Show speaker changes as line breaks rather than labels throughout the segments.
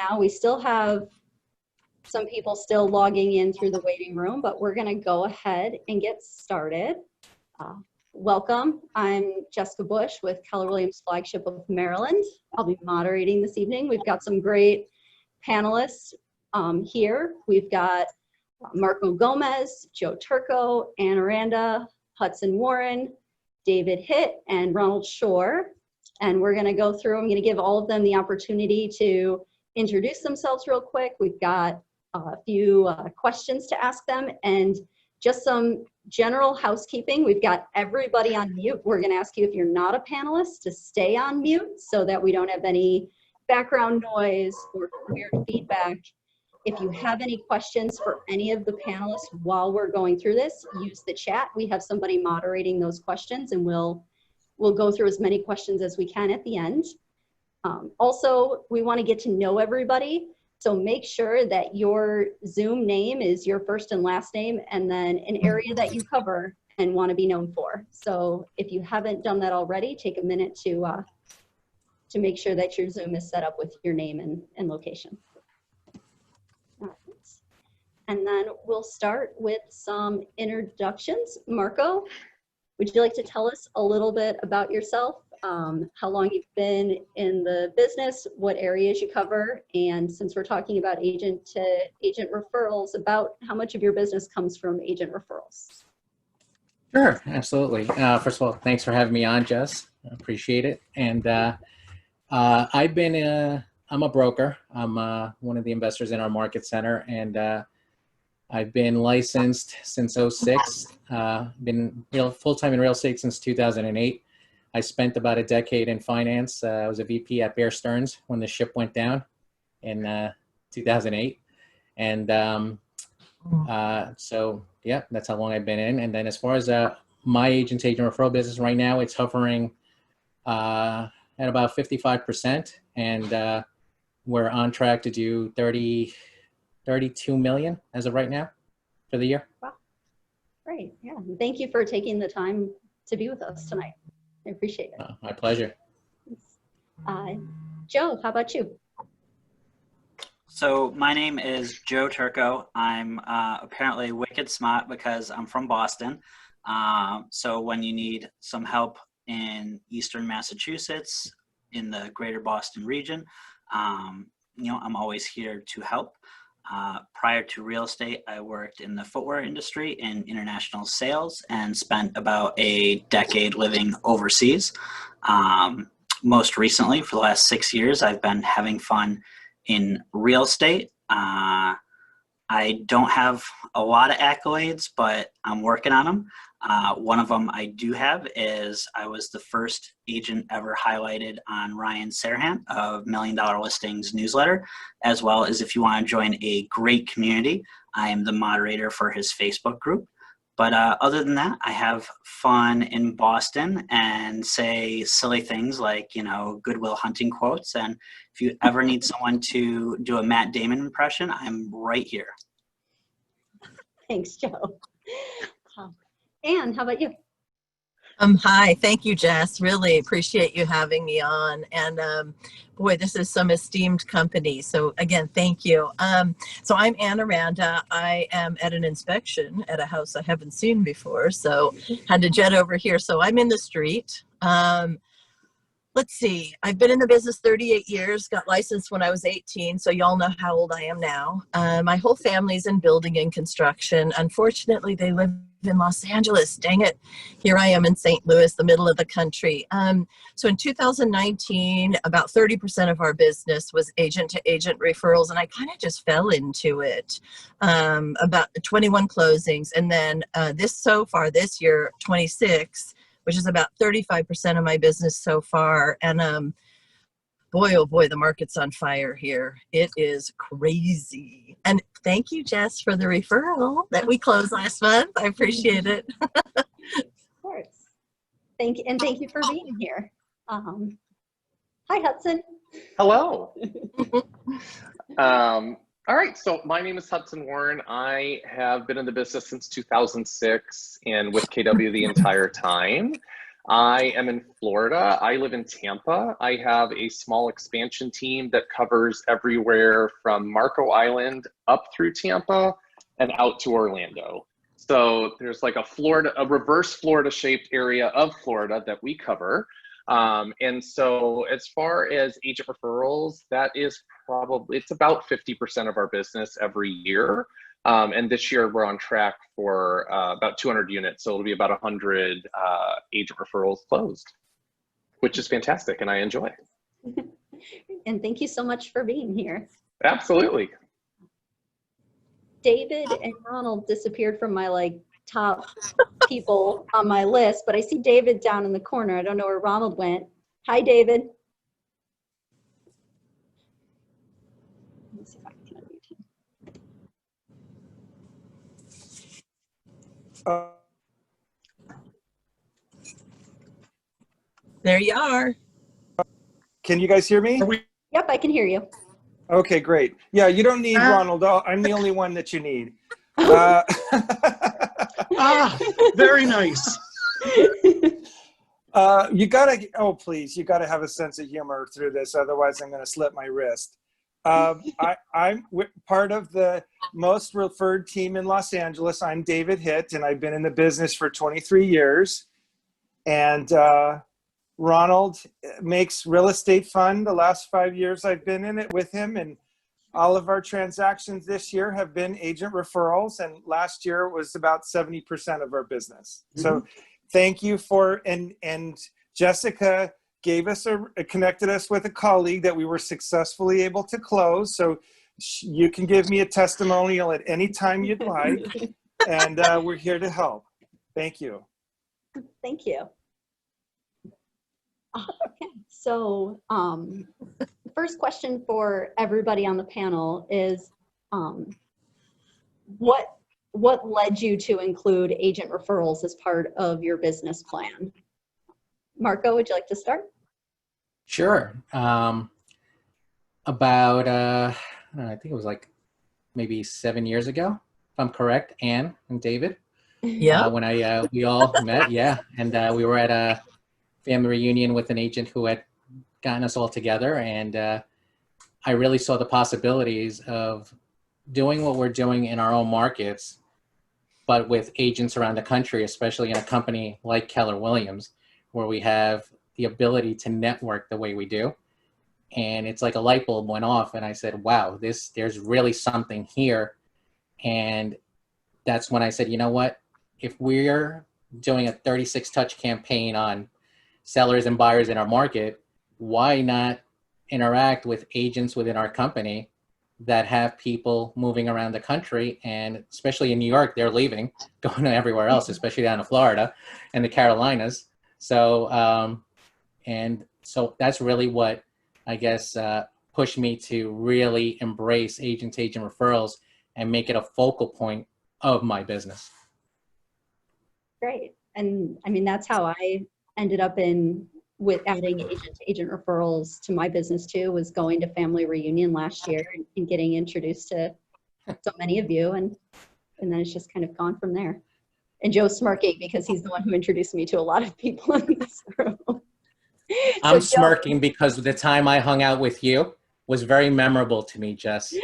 now. We still have some people still logging in through the waiting room, but we're going to go ahead and get started. Welcome. I'm Jessica Busch with Keller Williams Flagship of Maryland. I'll be moderating this evening. We've got some great panelists here. We've got Marco Gomez, Joe Turco, Aranda, Hudson Warren, David Hitt, and Ronald Shore. And we're going to go through, I'm going to give all of them the opportunity to introduce themselves real quick. We've got a few questions to ask them and just some general housekeeping. We've got everybody on mute. We're going to ask you, if you're not a panelist, to stay on mute so that we don't have any background noise or weird feedback. If you have any questions for any of the panelists while we're going through this, use the chat. We have somebody moderating those questions, and we'll go through as many questions as we can at the end. Also, we want to get to know everybody. So make sure that your Zoom name is your first and last name, and then an area that you cover and want to be known for. So if you haven't done that already, take a minute to make sure that your Zoom is set up with your name and location. All right. And then we'll start with some introductions. Marco, would you like to tell us a little bit about yourself? How long you've been in the business, what areas you cover, and since we're talking about agent-to-agent referrals, about how much of your business comes from agent referrals?
Sure, absolutely. First of all, thanks for having me on, Jess. I appreciate it. And I'm a broker. I'm one of the investors in our market center, and I've been licensed since '06. Been full-time in real estate since 2008. I spent about a decade in finance. I was a VP at Bear Stearns when the ship went down in 2008. And so, yeah, that's how long I've been in. And then as far as my agent-to-agent referral business right now, it's hovering at about 55%. And we're on track to do 32 million as of right now for the year.
Wow, great. Yeah, thank you for taking the time to be with us tonight. I appreciate it.
My pleasure.
Joe, how about you?
So my name is Joe Turco. I'm apparently wicked smart because I'm from Boston. So when you need some help in Eastern Massachusetts, in the greater Boston region, I'm always here to help. Prior to real estate, I worked in the footwear industry in international sales and spent about a decade living overseas. Most recently, for the last 6 years, I've been having fun in real estate. I don't have a lot of accolades, but I'm working on them. One of them I do have is I was the first agent ever highlighted on Ryan Serhant of $1 Million Listings newsletter, as well as if you want to join a great community, I am the moderator for his Facebook group. But other than that, I have fun in Boston and say silly things like, Goodwill Hunting quotes. And if you ever need someone to do a Matt Damon impression, I'm right here.
Thanks, Joe. Anne, how about you?
Hi, thank you, Jess. Really appreciate you having me on. And boy, this is some esteemed company. So again, thank you. So I'm Aranda. I am at an inspection at a house I haven't seen before. So had to jet over here. So I'm in the street. Let's see, I've been in the business 38 years, got licensed when I was 18, so y'all know how old I am now. My whole family's in building and construction. Unfortunately, they live in Los Angeles. Dang it. Here I am in St. Louis, the middle of the country. So in 2019, about 30% of our business was agent-to-agent referrals, and I kind of just fell into it. About 21 closings, and then so far this year, 26, which is about 35% of my business so far. And boy, oh boy, the market's on fire here. It is crazy. And thank you, Jess, for the referral that we closed last month. I appreciate it.
Of course. Thank you for being here. Hi, Hudson.
Hello. All right, so my name is Hudson Warren. I have been in the business since 2006 and with KW the entire time. I am in Florida. I live in Tampa. I have a small expansion team that covers everywhere from Marco Island up through Tampa and out to Orlando. So there's like a reverse Florida shaped area of Florida that we cover. And so as far as agent referrals, that is it's about 50% of our business every year. And this year we're on track for about 200 units. So it'll be about 100 agent referrals closed, which is fantastic and I enjoy.
And thank you so much for being here.
Absolutely.
David and Ronald disappeared from my top people on my list, but I see David down in the corner. I don't know where Ronald went. Hi, David. Let me see if I can unmute him.
There you are.
Can you guys hear me?
Yep, I can hear you.
Okay, great. Yeah, you don't need Ronald. I'm the only one that you need.
Very nice.
You gotta, oh please, you gotta have a sense of humor through this, otherwise I'm gonna slip my wrist. I'm part of the most referred team in Los Angeles. I'm David Hitt, and I've been in the business for 23 years. And Ronald makes real estate fun. The last 5 years I've been in it with him, and all of our transactions this year have been agent referrals, and last year was about 70% of our business. Mm-hmm. So thank you for, and Jessica gave us connected us with a colleague that we were successfully able to close. So you can give me a testimonial at any time you'd like, and we're here to help. Thank you.
Thank you. Okay, so first question for everybody on the panel is, what led you to include agent referrals as part of your business plan? Marco, would you like to start?
Sure. About, I think it was maybe 7 years ago, if I'm correct, Ann and David.
Yeah.
When we all met, yeah. And we were at a family reunion with an agent who had gotten us all together. And I really saw the possibilities of doing what we're doing in our own markets, but with agents around the country, especially in a company like Keller Williams, where we have the ability to network the way we do. And it's like a light bulb went off and I said, wow, there's really something here. And that's when I said, you know what, if we're doing a 36 touch campaign on sellers and buyers in our market, why not interact with agents within our company that have people moving around the country? And especially in New York, they're leaving, going to everywhere else, especially down to Florida and the Carolinas. So, and so that's really what I guess pushed me to really embrace agent-to-agent referrals and make it a focal point of my business.
Great. And I mean, that's how I ended up with adding agent-to-agent referrals to my business too, was going to family reunion last year and getting introduced to so many of you. And then it's just kind of gone from there. And Joe's smirking because he's the one who introduced me to a lot of people in this room.
I'm smirking because the time I hung out with you was very memorable to me, Jess.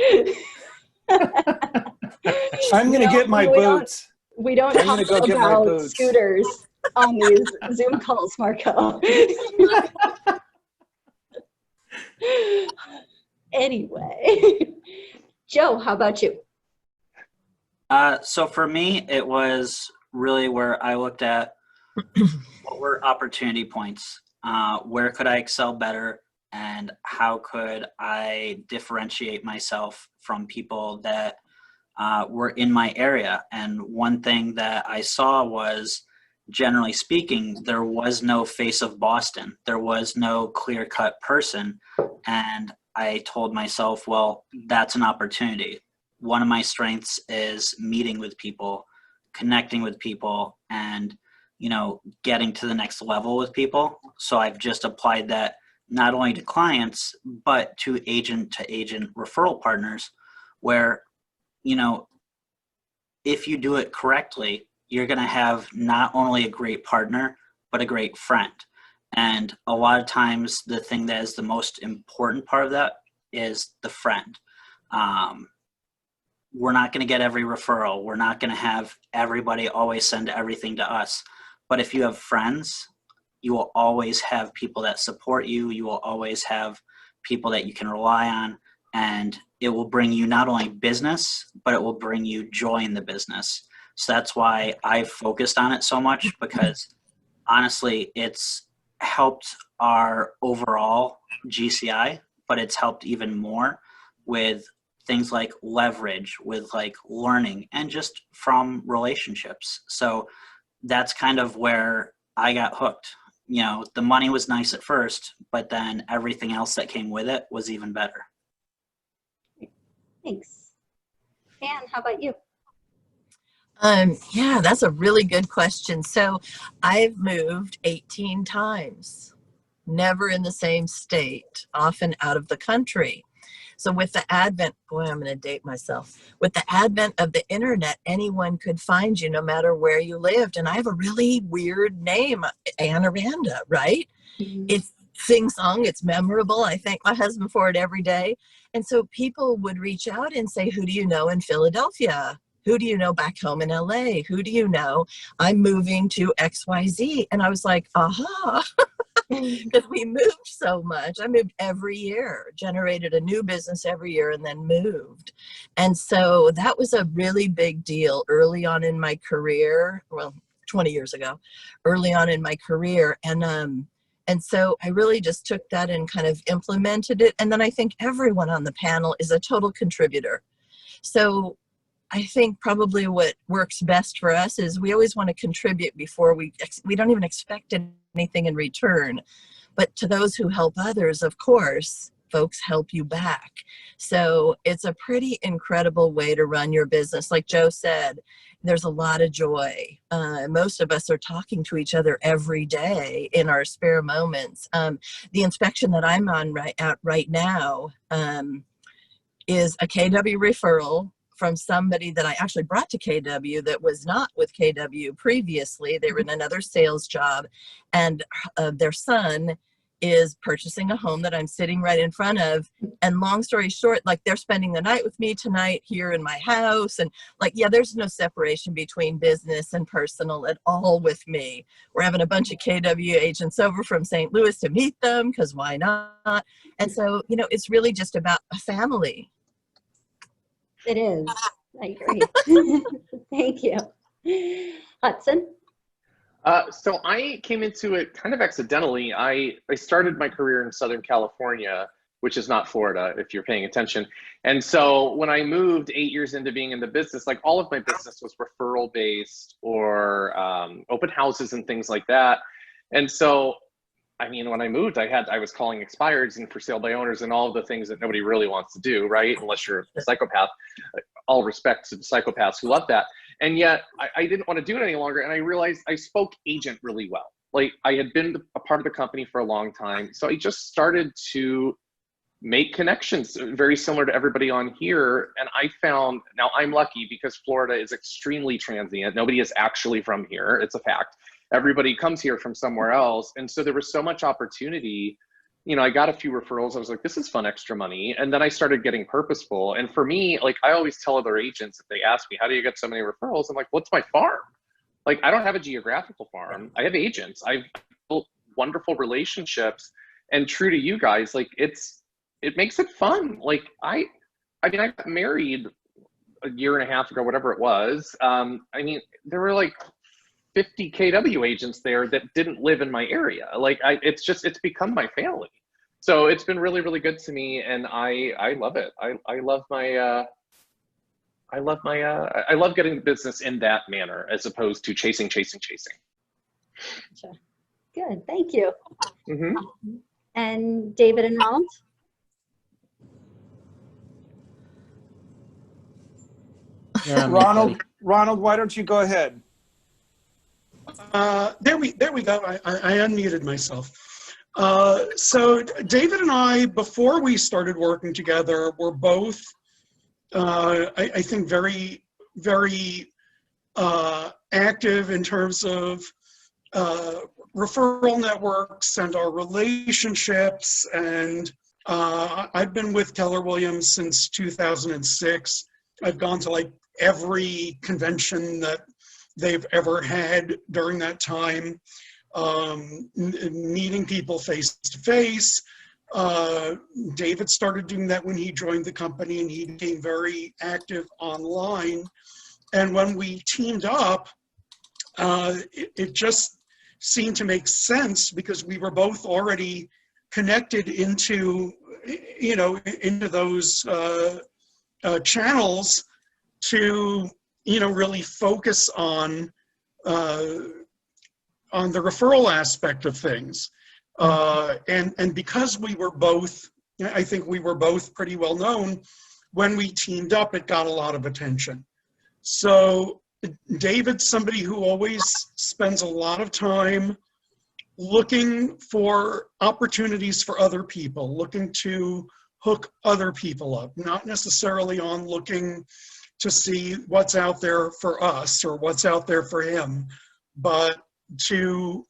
I'm going to get my boots.
We don't talk about scooters on these Zoom calls, Marco. Anyway, Joe, how about you?
So for me, it was really where I looked at what were opportunity points, where could I excel better, and how could I differentiate myself from people that were in my area. And one thing that I saw was, generally speaking, there was no face of Boston. There was no clear-cut person. And I told myself, well, that's an opportunity. One of my strengths is meeting with people, connecting with people, and, you know, getting to the next level with people. So I've just applied that not only to clients, but to agent-to-agent referral partners, where, you know, if you do it correctly, you're going to have not only a great partner, but a great friend. And a lot of times the thing that is the most important part of that is the friend. We're not going to get every referral. We're not going to have everybody always send everything to us. But if you have friends, you will always have people that support you. You will always have people that you can rely on. And it will bring you not only business, but it will bring you joy in the business. So that's why I've focused on it so much, because honestly, it's helped our overall GCI, but it's helped even more with things like leverage, with like learning, and just from relationships. So that's kind of where I got hooked. You know, the money was nice at first, but then everything else that came with it was even better.
Thanks. Anne, how about you?
Yeah, that's a really good question. So I've moved 18 times, never in the same state, often out of the country. So with the advent, boy, I'm going to date myself. With the advent of the internet, anyone could find you no matter where you lived. And I have a really weird name, Aranda, right?
Mm-hmm.
It's sing-song, it's memorable. I thank my husband for it every day. And so people would reach out and say, who do you know in Philadelphia? Who do you know back home in LA? Who do you know? I'm moving to XYZ. And I was like, aha, because we moved so much. I moved every year, generated a new business every year, and then moved. And so that was a really big deal early on in my career. Well, 20 years ago, early on in my career. And so I really just took that and kind of implemented it. And then I think everyone on the panel is a total contributor. So I think probably what works best for us is we always want to contribute before we don't even expect anything in return. But to those who help others, of course, folks help you back. So it's a pretty incredible way to run your business. Like Joe said, there's a lot of joy. Most of us are talking to each other every day in our spare moments. The inspection that I'm on right now is a KW referral from somebody that I actually brought to KW that was not with KW previously. They were in another sales job, and their son is purchasing a home that I'm sitting right in front of. And long story short, like, they're spending the night with me tonight here in my house. And like, yeah, there's no separation between business and personal at all with me. We're having a bunch of KW agents over from St. Louis to meet them, because why not? And so, you know, it's really just about a family.
It is. I agree. Thank you. Hudson?
So I came into it kind of accidentally. I started my career in Southern California, which is not Florida, if you're paying attention. And so when I moved 8 years into being in the business, like, all of my business was referral based or open houses and things like that. And so, I mean, when I moved, I was calling expireds and for sale by owners and all of the things that nobody really wants to do, right? Unless you're a psychopath. All respect to the psychopaths who love that. And yet I didn't want to do it any longer. And I realized I spoke agent really well. Like, I had been a part of the company for a long time. So I just started to make connections very similar to everybody on here. And I found, now I'm lucky because Florida is extremely transient. Nobody is actually from here. It's a fact. Everybody comes here from somewhere else. And so there was so much opportunity. You know, I got a few referrals. I was like, this is fun, extra money. And then I started getting purposeful. And for me, like, I always tell other agents, if they ask me, how do you get so many referrals? I'm like, what's my farm? Like, I don't have a geographical farm. I have agents. I've built wonderful relationships. And true to you guys, like, it makes it fun. Like, I mean, I got married a year and a half ago, whatever it was. I mean, there were like 50 KW agents there that didn't live in my area. Like, it's become my family. So it's been really, really good to me, and I love it. I love getting the business in that manner as opposed to chasing.
Gotcha. Good, thank you.
Mm-hmm.
And David and Ronald?
You're on mute, buddy.
Ronald, why don't you go ahead?
There we go. I unmuted myself. So David and I, before we started working together, were both, I think, very, very active in terms of referral networks and our relationships. And I've been with Keller Williams since 2006. I've gone to like every convention that they've ever had during that time, meeting people face to face. David started doing that when he joined the company, and he became very active online. And when we teamed up, it just seemed to make sense because we were both already connected into, into those channels to, really focus on the referral aspect of things. And because we were both, I think we were both pretty well known, when we teamed up, it got a lot of attention. So David's somebody who always spends a lot of time looking for opportunities for other people, looking to hook other people up, not necessarily on looking to see what's out there for us or what's out there for him, but to,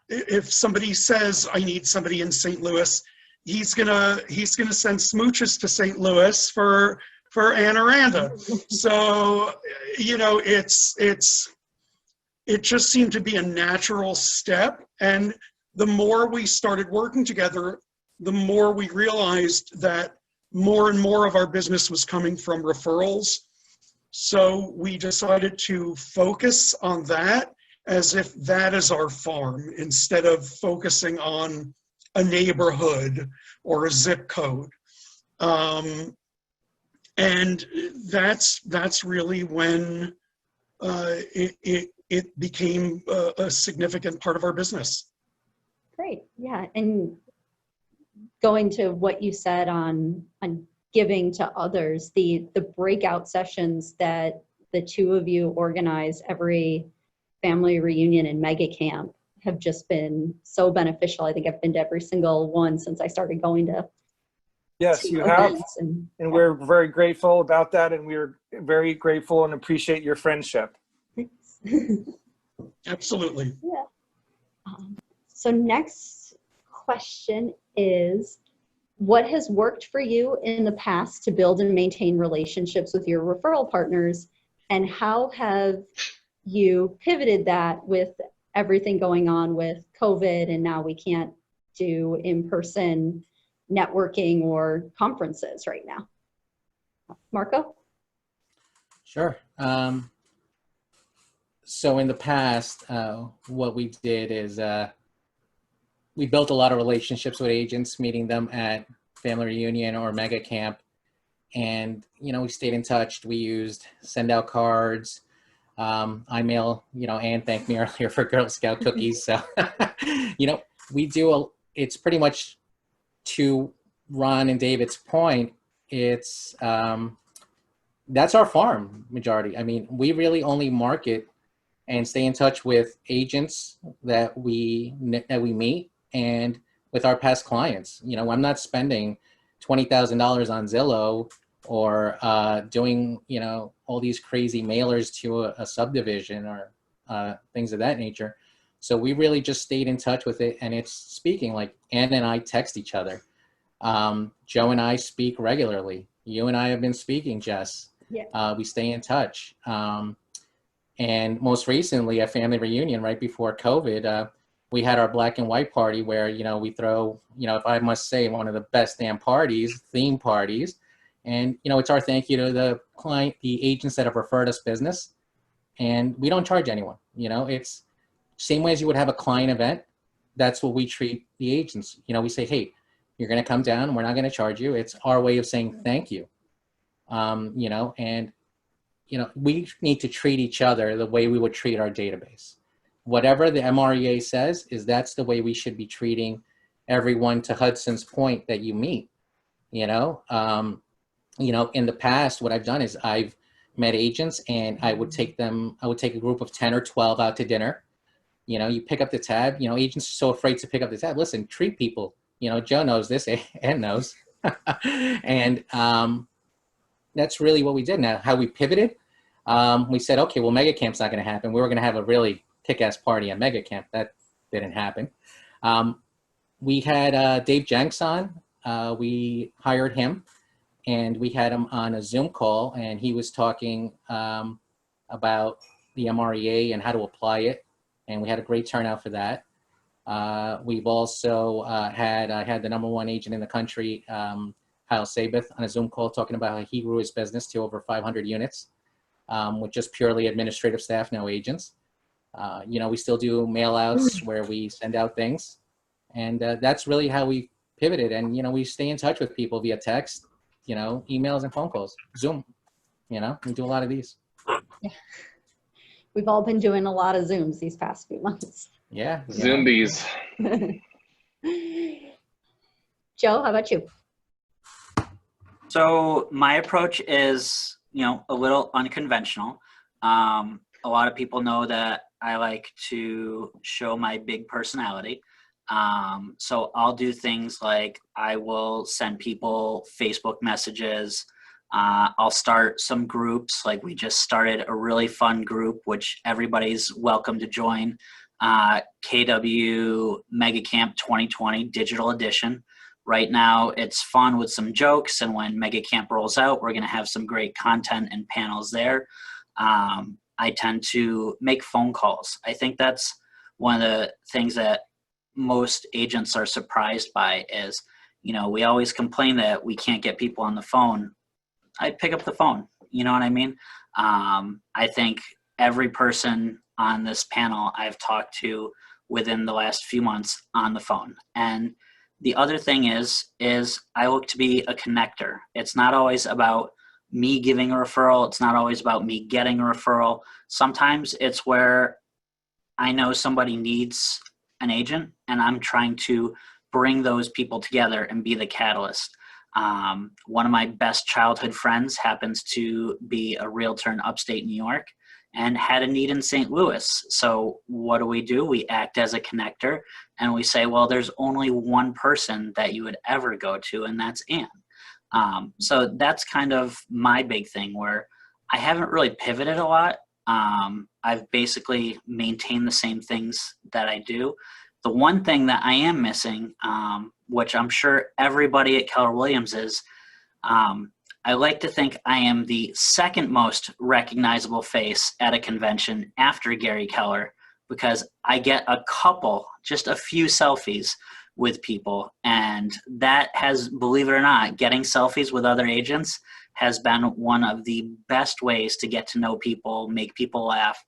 if somebody says, I need somebody in St. Louis, he's gonna send smooches to St. Louis for Aranda. So, it just seemed to be a natural step. And the more we started working together, the more we realized that more and more of our business was coming from referrals. So we decided to focus on that as if that is our farm, instead of focusing on a neighborhood or a zip code. And that's really when it became a significant part of our business.
Great, yeah, and going to what you said on giving to others, the breakout sessions that the two of you organize every family reunion and mega camp have just been so beneficial. I think I've been to every single one since I started going to
Yes, you have, and we're very grateful about that, and we're very grateful and appreciate your friendship.
Thanks.
Absolutely.
Yeah. So next question is, what has worked for you in the past to build and maintain relationships with your referral partners, and how have you pivoted that with everything going on with COVID, and now we can't do in-person networking or conferences right now? Marco?
Sure. So in the past, what we did is we built a lot of relationships with agents, meeting them at family reunion or mega camp. And, we stayed in touch. We used send out cards. I mail, Ann thanked me earlier for Girl Scout cookies. So, we do, it's pretty much, to Ron and David's point, it's, that's our farm majority. I mean, we really only market and stay in touch with agents that we meet and with our past clients. I'm not spending $20,000 on Zillow or doing, all these crazy mailers to a subdivision or things of that nature. So we really just stayed in touch with it, and it's speaking. Like Ann and I text each other. Joe and I speak regularly. You and I have been speaking, Jess.
Yeah.
We stay in touch. And most recently, a family reunion right before COVID, we had our black and white party where, we throw, if I must say, one of the best damn parties, theme parties. And, it's our thank you to the client, the agents that have referred us business. And we don't charge anyone. It's same way as you would have a client event. That's what we treat the agents. We say, hey, you're going to come down. We're not going to charge you. It's our way of saying thank you. And, we need to treat each other the way we would treat our database. Whatever the MREA says that's the way we should be treating everyone, to Hudson's point, that you meet. In the past, what I've done is I've met agents and I would take a group of 10 or 12 out to dinner. You pick up the tab. Agents are so afraid to pick up the tab. Listen, treat people. Joe knows this, Ann knows. And that's really what we did. Now, how we pivoted, we said, okay, well, mega camp's not going to happen. We were going to have a really kick-ass party at Mega Camp. That didn't happen. We had Dave Jenks on. We hired him, and we had him on a Zoom call, and he was talking about the MREA and how to apply it, and we had a great turnout for that. We've also had the #1 agent in the country, Kyle Sabeth, on a Zoom call talking about how he grew his business to over 500 units with just purely administrative staff, no agents. You know, we still do mail outs where we send out things, and that's really how we pivoted. And, you know, we stay in touch with people via text, you know, emails and phone calls, Zoom, you know, we do a lot of these.
Yeah. We've all been doing a lot of Zooms these past few months.
Yeah.
Zombies.
Joe, how about you?
So my approach is, you know, a little unconventional. A lot of people know that I like to show my big personality. So I'll do things like I will send people Facebook messages. I'll start some groups. Like we just started a really fun group, which everybody's welcome to join. KW Mega Camp 2020 Digital Edition. Right now it's fun with some jokes, and when Mega Camp rolls out, we're going to have some great content and panels there. I tend to make phone calls. I think that's one of the things that most agents are surprised by is, you know, we always complain that we can't get people on the phone. I pick up the phone, you know what I mean? I think every person on this panel I've talked to within the last few months on the phone. And the other thing is I look to be a connector. It's not always about me giving a referral. It's not always about me getting a referral. Sometimes it's where I know somebody needs an agent and I'm trying to bring those people together and be the catalyst. One of my best childhood friends happens to be a realtor in upstate New York and had a need in St. Louis. So what do? We act as a connector and we say, well, there's only one person that you would ever go to, and that's Ann. So that's kind of my big thing where I haven't really pivoted a lot. I've basically maintained the same things that I do. The one thing that I am missing, which I'm sure everybody at Keller Williams is, I like to think I am the second most recognizable face at a convention after Gary Keller, because I get just a few selfies with people. And that has, believe it or not, getting selfies with other agents has been one of the best ways to get to know people, make people laugh.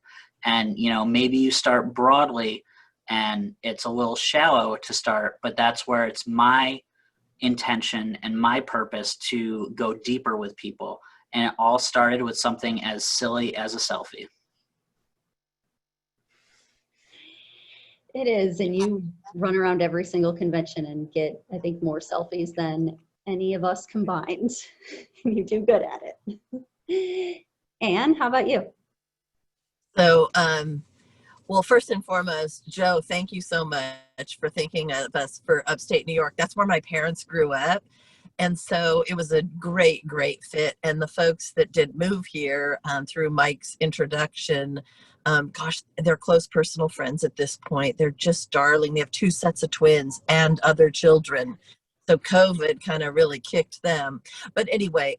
And, you know, maybe you start broadly and it's a little shallow to start, but that's where it's my intention and my purpose to go deeper with people. And it all started with something as silly as a selfie.
It is, and you run around every single convention and get, I think, more selfies than any of us combined. You do good at it. Ann, how about you?
So, well, first and foremost, Joe, thank you so much for thinking of us for upstate New York. That's where my parents grew up. And so it was a great, great fit. And the folks that did move here through Mike's introduction, gosh, they're close personal friends at this point. They're just darling. They have 2 sets of twins and other children. So COVID kind of really kicked them. But anyway,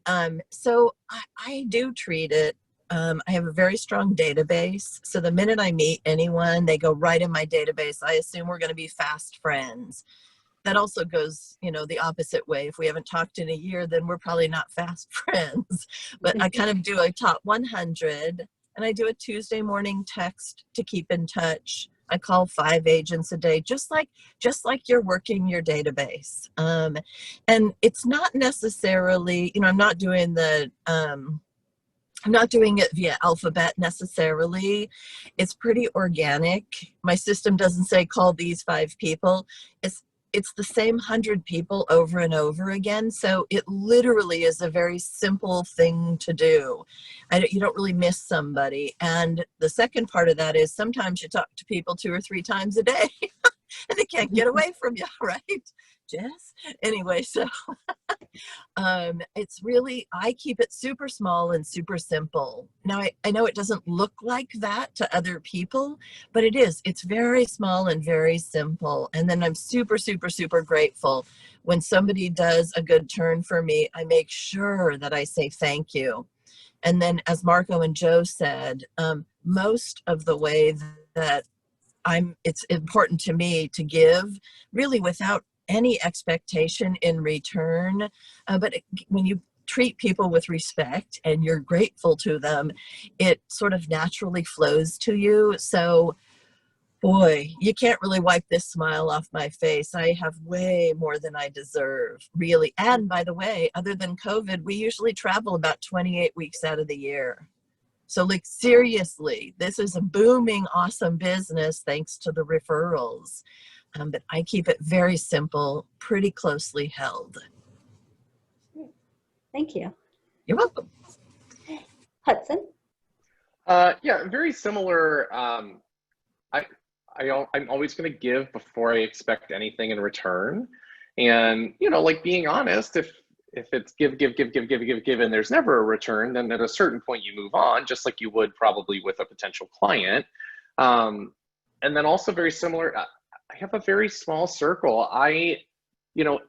so I do treat it. I have a very strong database. So the minute I meet anyone, they go right in my database. I assume we're going to be fast friends. That also goes, you know, the opposite way. If we haven't talked in a year, then we're probably not fast friends. But I kind of do a top 100, and I do a Tuesday morning text to keep in touch. I call 5 agents a day, just like you're working your database. And it's not necessarily, you know, I'm not doing it via alphabet necessarily. It's pretty organic. My system doesn't say call these 5 people. It's the same 100 people over and over again. So it literally is a very simple thing to do. You don't really miss somebody. And the second part of that is sometimes you talk to people 2 or 3 times a day and they can't get away from you, right? Jess. Anyway, so it's really, I keep it super small and super simple. Now, I know it doesn't look like that to other people, but it is. It's very small and very simple. And then I'm super, super, super grateful when somebody does a good turn for me. I make sure that I say thank you. And then, as Marco and Joe said, most of the way that it's important to me to give really without any expectation in return. But when you treat people with respect and you're grateful to them, it sort of naturally flows to you. So, boy, you can't really wipe this smile off my face. I have way more than I deserve, really. And by the way, other than COVID, we usually travel about 28 weeks out of the year. So, like, seriously, this is a booming, awesome business thanks to the referrals. But I keep it very simple, pretty closely held.
Thank you.
You're welcome.
Hudson?
Yeah, very similar. I'm always going to give before I expect anything in return. And, you know, like being honest, if it's give, and there's never a return, then at a certain point you move on, just like you would probably with a potential client. And then also very similar, I have a very small circle. You know,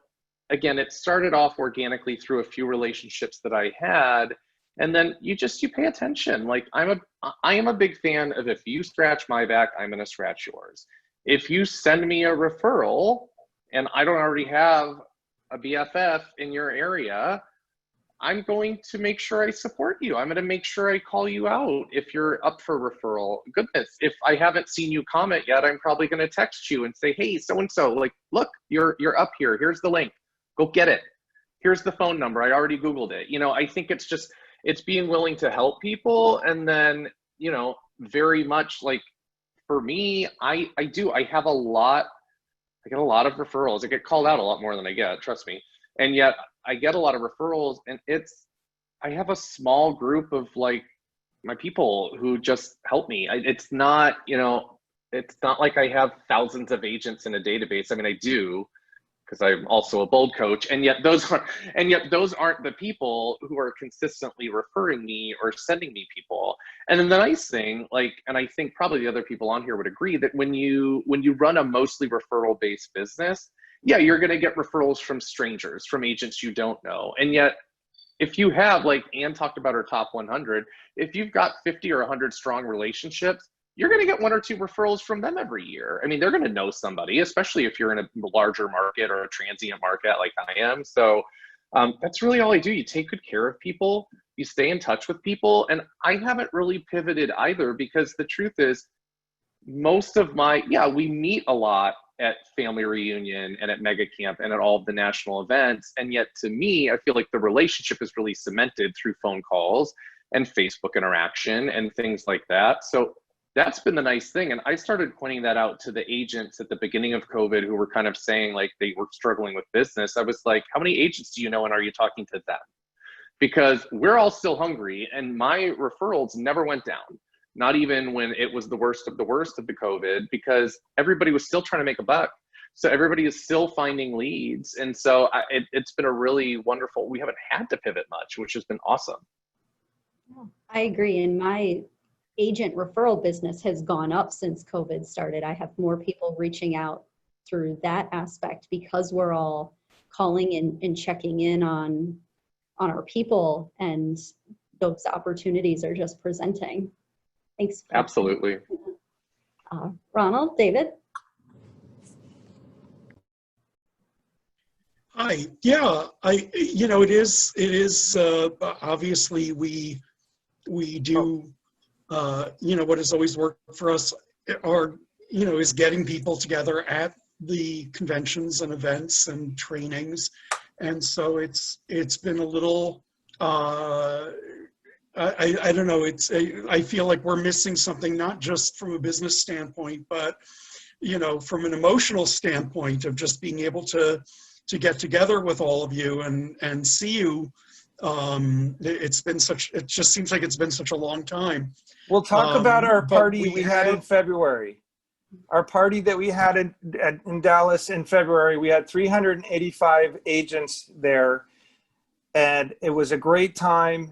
again, it started off organically through a few relationships that I had. And then you pay attention. Like I am a big fan of, if you scratch my back, I'm going to scratch yours. If you send me a referral and I don't already have a BFF in your area, I'm going to make sure I support you. I'm going to make sure I call you out if you're up for referral. Goodness, if I haven't seen you comment yet, I'm probably going to text you and say, hey, so-and-so, like, look, you're up here. Here's the link. Go get it. Here's the phone number. I already Googled it. You know, I think it's being willing to help people. And then, you know, very much like for me, I get a lot of referrals. I get called out a lot more than I get, trust me. And yet I get a lot of referrals, and I have a small group of like my people who just help me. It's not, you know, it's not like I have thousands of agents in a database. I mean, I do, because I'm also a bold coach, and yet those aren't the people who are consistently referring me or sending me people. And then the nice thing, like, and I think probably the other people on here would agree, that when you run a mostly referral-based business, yeah, you're going to get referrals from strangers, from agents you don't know. And yet, if you have, like Ann talked about her top 100, if you've got 50 or 100 strong relationships, you're going to get 1 or 2 referrals from them every year. I mean, they're going to know somebody, especially if you're in a larger market or a transient market like I am. So that's really all I do. You take good care of people, you stay in touch with people. And I haven't really pivoted either, because the truth is, most of we meet a lot at family reunion and at mega camp and at all of the national events. And yet to me, I feel like the relationship is really cemented through phone calls and Facebook interaction and things like that. So that's been the nice thing. And I started pointing that out to the agents at the beginning of COVID who were kind of saying like they were struggling with business. I was like, how many agents do you know, and are you talking to them? Because we're all still hungry, and my referrals never went down. Not even when it was the worst of the COVID, because everybody was still trying to make a buck. So everybody is still finding leads. And so it's been a really wonderful, we haven't had to pivot much, which has been awesome.
I agree. And my agent referral business has gone up since COVID started. I have more people reaching out through that aspect, because we're all calling and checking in on our people, and those opportunities are just presenting. Thanks.
Absolutely.
Ronald, David?
Hi. Yeah, it is obviously we do, what has always worked for us is getting people together at the conventions and events and trainings. And so it's been a little, I don't know, I feel like we're missing something, not just from a business standpoint, but, from an emotional standpoint of just being able to get together with all of you and see you. It just seems like it's been such a long time.
We'll talk about our party we had in February. Our party that we had in Dallas in February, we had 385 agents there, and it was a great time.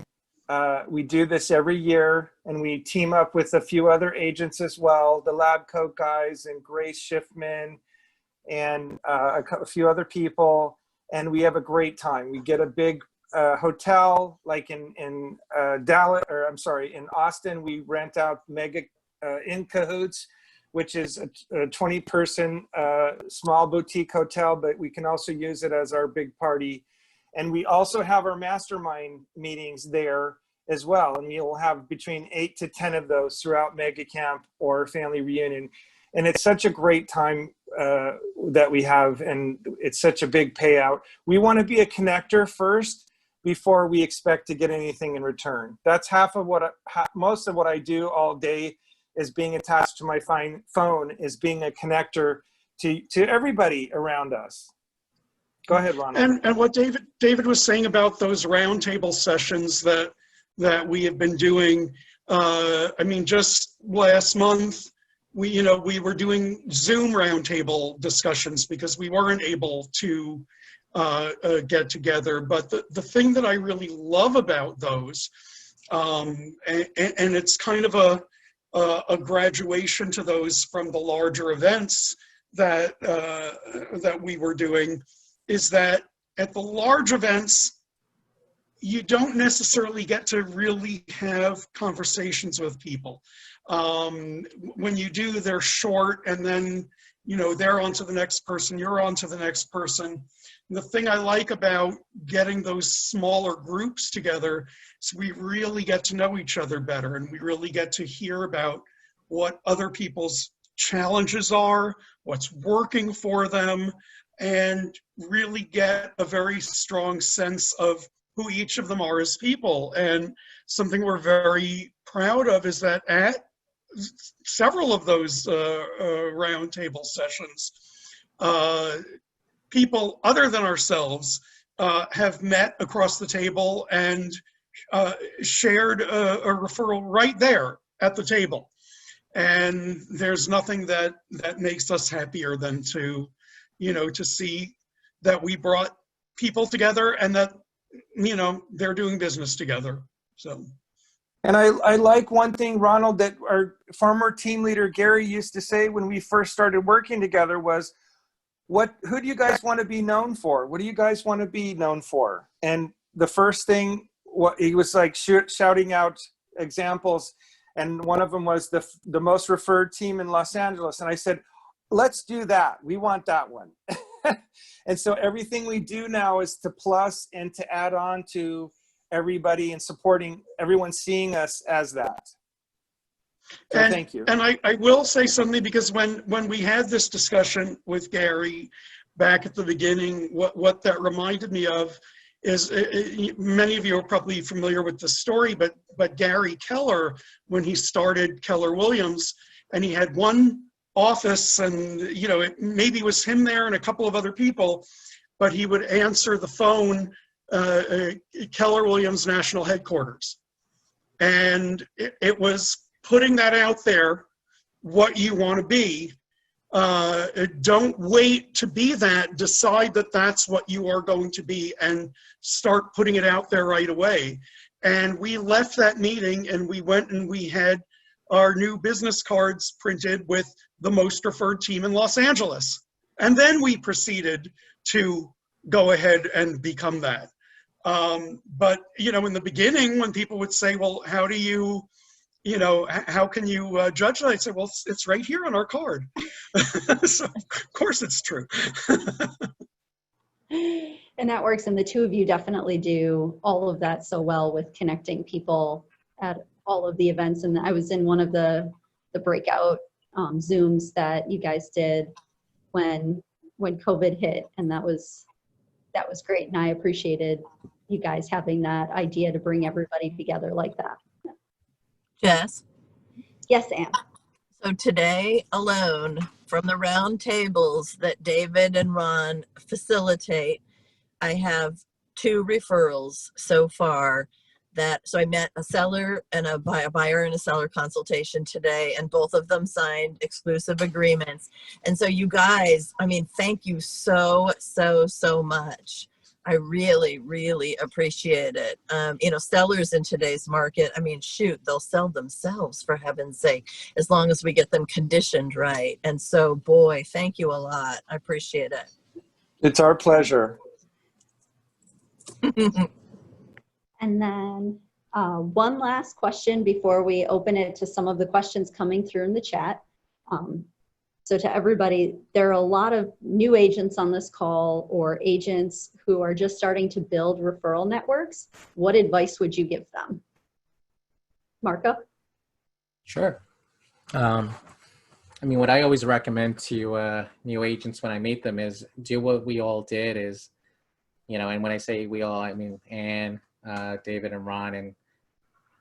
We do this every year, and we team up with a few other agents as well, the Lab Coat guys and Grace Schiffman and a few other people, and we have a great time. We get a big hotel, like in Dallas, or I'm sorry, in Austin, we rent out Mega in Cahoots, which is a 20-person small boutique hotel, but we can also use it as our big party. And we also have our mastermind meetings there as well. And you'll have between 8 to 10 of those throughout Mega Camp or Family Reunion. And it's such a great time that we have, and it's such a big payout. We want to be a connector first before we expect to get anything in return. That's half of what most of what I do all day is being attached to my phone, is being a connector to everybody around us. Go ahead, Ronald.
And what David was saying about those roundtable sessions that we have been doing, I mean, just last month, we were doing Zoom roundtable discussions because we weren't able to get together. But the thing that I really love about those, and it's kind of a graduation to those from the larger events that we were doing, is that at the large events, you don't necessarily get to really have conversations with people. When you do, they're short, and then, they're on to the next person, you're on to the next person. And the thing I like about getting those smaller groups together is we really get to know each other better, and we really get to hear about what other people's challenges are, what's working for them, and really get a very strong sense of who each of them are as people. And something we're very proud of is that at several of those roundtable sessions, people other than ourselves have met across the table and shared a referral right there at the table. And there's nothing that makes us happier than to see that we brought people together and that, they're doing business together. So.
And I like one thing, Ronald, that our former team leader, Gary, used to say when we first started working together was, who do you guys want to be known for? What do you guys want to be known for? And the first thing, he was like shouting out examples. And one of them was the most referred team in Los Angeles. And I said, let's do that. We want that one. And so everything we do now is to plus and to add on to everybody and supporting everyone, seeing us as that. So thank you.
And I will say something, because when we had this discussion with Gary back at the beginning, what that reminded me of is, many of you are probably familiar with the story, but Gary Keller, when he started Keller Williams, and he had one office, and it maybe was him there and a couple of other people, but he would answer the phone, Keller Williams National Headquarters. And it was putting that out there, what you want to be. Don't wait to be that. Decide that that's what you are going to be and start putting it out there right away. And we left that meeting and we went and we had our new business cards printed with the most referred team in Los Angeles. And then we proceeded to go ahead and become that. But, in the beginning, when people would say, well, how do you, how can you judge that? I'd say, well, it's right here on our card. So of course it's true.
And that works. And the two of you definitely do all of that so well with connecting people at all of the events. And I was in one of the breakout Zooms that you guys did when COVID hit, and that was great. And I appreciated you guys having that idea to bring everybody together like that.
Jess?
Yes, Ann.
So today alone, from the round tables that David and Ron facilitate, I have 2 referrals so far so I met a seller and a buyer and a seller consultation today, and both of them signed exclusive agreements. And so you guys, I mean, thank you so much. I really, really appreciate it. You know, sellers in today's market, I mean, shoot, they'll sell themselves, for heaven's sake, as long as we get them conditioned right. And so, boy, thank you a lot. I appreciate it.
It's our pleasure.
And then one last question before we open it to some of the questions coming through in the chat. So to everybody, there are a lot of new agents on this call or agents who are just starting to build referral networks. What advice would you give them? Marco?
Sure. I mean, what I always recommend to new agents when I meet them is do what we all did is, you know, and when I say we all, I mean Ann, David and Ron, and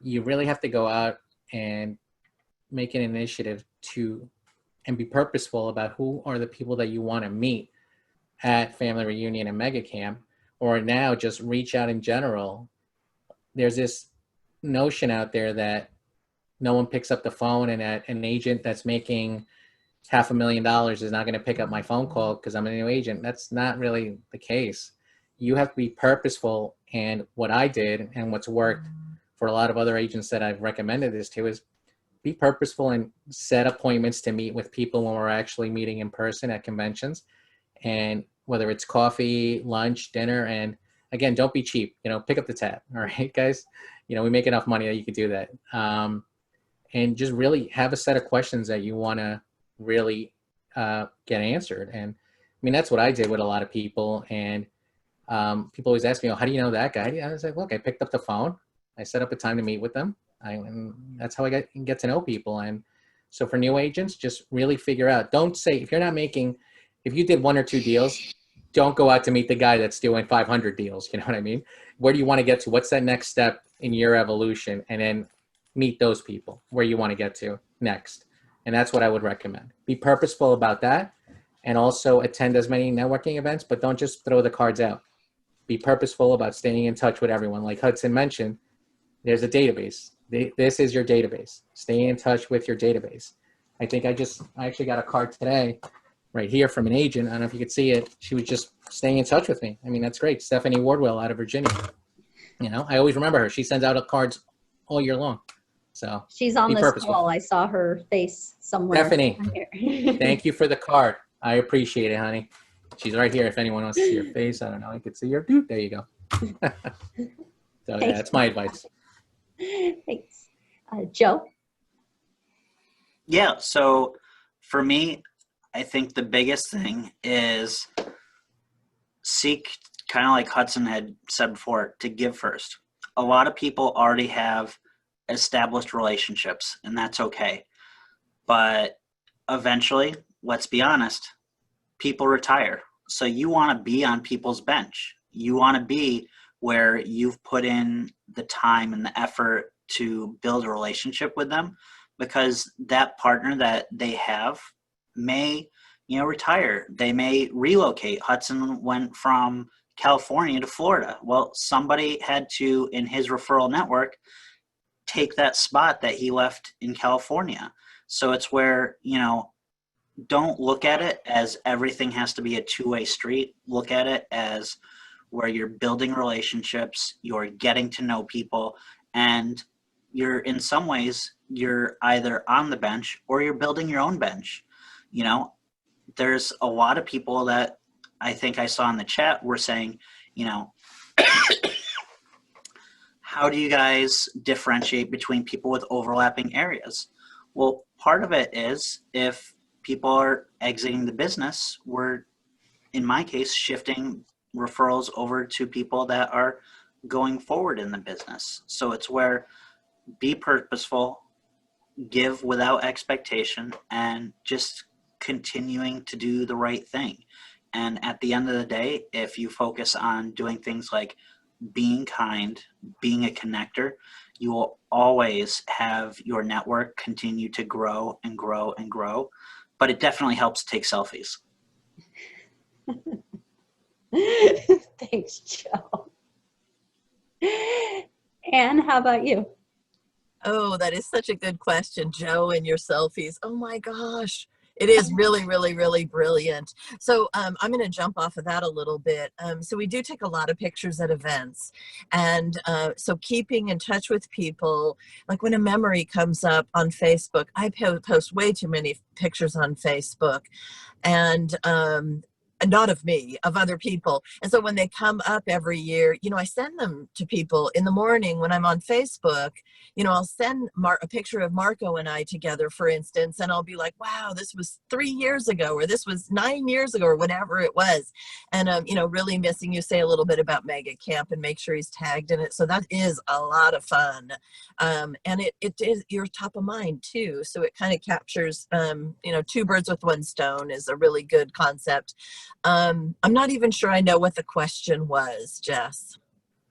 you really have to go out and make an initiative to and be purposeful about who are the people that you want to meet at family reunion and mega camp, or now just reach out in general. There's this notion out there that no one picks up the phone and that an agent that's making $500,000 is not going to pick up my phone call because I'm a new agent. That's not really the case. You have to be purposeful. And what I did and what's worked for a lot of other agents that I've recommended this to is be purposeful and set appointments to meet with people when we're actually meeting in person at conventions. And whether it's coffee, lunch, dinner, and again, don't be cheap, you know, pick up the tab. All right, guys, you know, we make enough money that you could do that. And just really have a set of questions that you want to really get answered. And I mean, that's what I did with a lot of people. And people always ask me, oh, how do you know that guy? I was like, look, I picked up the phone. I set up a time to meet with them. And that's how I get to know people. And so for new agents, just really figure out, don't say, if you're not making, if you did 1 or 2 deals, don't go out to meet the guy that's doing 500 deals. You know what I mean? Where do you want to get to? What's that next step in your evolution? And then meet those people where you want to get to next. And that's what I would recommend. Be purposeful about that. And also attend as many networking events, but don't just throw the cards out. Be purposeful about staying in touch with everyone. Like Hudson mentioned, there's a database. This is your database. Stay in touch with your database. I think I actually got a card today right here from an agent. I don't know if you could see it. She was just staying in touch with me. I mean, that's great. Stephanie Wardwell out of Virginia. You know, I always remember her. She sends out cards all year long. So
she's on this
purposeful.
call. I saw her face somewhere.
Stephanie, thank you for the card. I appreciate it, honey. She's right here. If anyone wants to see your face, I don't know. I could see your, there you go. So yeah, that's my advice.
Thanks. Joe?
Yeah, so for me, I think the biggest thing is seek, kind of like Hudson had said before, to give first. A lot of people already have established relationships, and that's okay. But eventually, let's be honest, people retire. So you want to be on people's bench. You want to be where you've put in the time and the effort to build a relationship with them, because that partner that they have may, you know, retire. They may relocate. Hudson went from California to Florida. Well, somebody had to, in his referral network, take that spot that he left in California. So it's where, you know, don't look at it as everything has to be a two-way street. Look at it as where you're building relationships, you're getting to know people, and you're, in some ways, you're either on the bench or you're building your own bench. You know, there's a lot of people that I think I saw in the chat were saying, you know, how do you guys differentiate between people with overlapping areas? Well, part of it is if people are exiting the business, we're, in my case, shifting referrals over to people that are going forward in the business. So it's where be purposeful, give without expectation, and just continuing to do the right thing. And at the end of the day, if you focus on doing things like being kind, being a connector, you will always have your network continue to grow and grow and grow. But it definitely helps to take selfies.
Thanks, Joe. Anne, how about you?
Oh, that is such a good question, Joe, and your selfies. Oh my gosh. It is really, really, really brilliant. So I'm going to jump off of that a little bit. So we do take a lot of pictures at events. And so keeping in touch with people, like when a memory comes up on Facebook, I post way too many pictures on Facebook. And not of me, of other people. And so when they come up every year, I send them to people in the morning when I'm on Facebook. I'll send a picture of Marco and I together, for instance, and I'll be like, wow, this was 3 years ago, or this was 9 years ago, or whatever it was. And, really missing you, say a little bit about Mega Camp and make sure he's tagged in it. So that is a lot of fun. And it is, you're top of mind too. So it kind of captures, two birds with one stone is a really good concept. I'm not even sure I know what the question was, Jess.